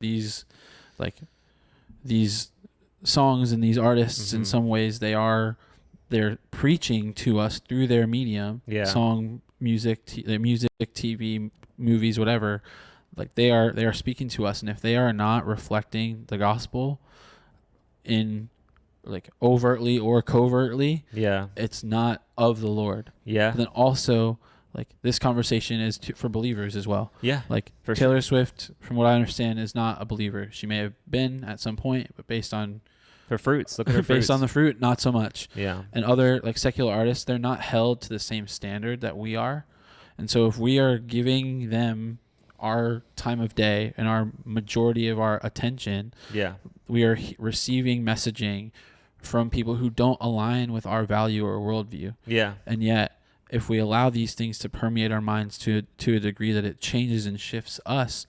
these like these songs and these artists in some ways they're preaching to us through their medium, song, music, TV, movies, whatever. Like they are speaking to us, and if they are not reflecting the gospel in like overtly or covertly, it's not of the Lord. But then also, like, this conversation is for believers as well. Like Taylor Swift, from what I understand, is not a believer. She may have been at some point, but based on her fruits, look at her fruits. Based on the fruit, not so much. Yeah. And other like secular artists, they're not held to the same standard that we are. And so if we are giving them our time of day and our majority of our attention, we are receiving messaging from people who don't align with our value or worldview. And yet, if we allow these things to permeate our minds to a degree that it changes and shifts us,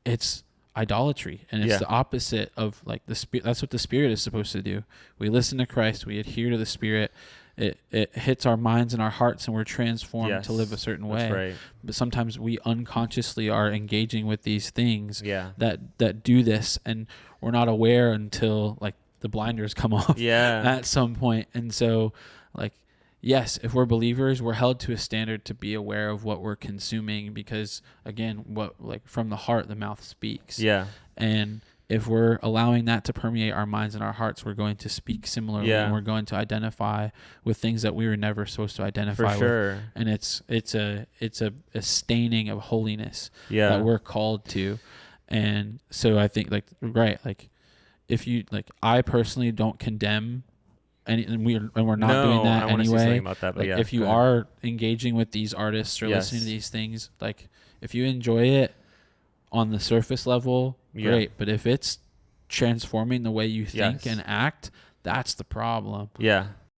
it's idolatry, and it's the opposite of like the Spirit. That's what the Spirit is supposed to do. We listen to Christ, we adhere to the Spirit. It hits our minds and our hearts, and we're transformed to live a certain way. Right. But sometimes we unconsciously are engaging with these things that do this, and we're not aware until like the blinders come off at some point. And so, like, yes, if we're believers, we're held to a standard to be aware of what we're consuming, because again, what like from the heart the mouth speaks. And if we're allowing that to permeate our minds and our hearts, we're going to speak similarly, and we're going to identify with things that we were never supposed to identify with. And it's a staining of holiness that we're called to. And so I think like if you like, I personally don't condemn and we're not doing that anyway. About that, but like, if you are engaging with these artists or listening to these things, like if you enjoy it on the surface level, great. But if it's transforming the way you think and act, that's the problem.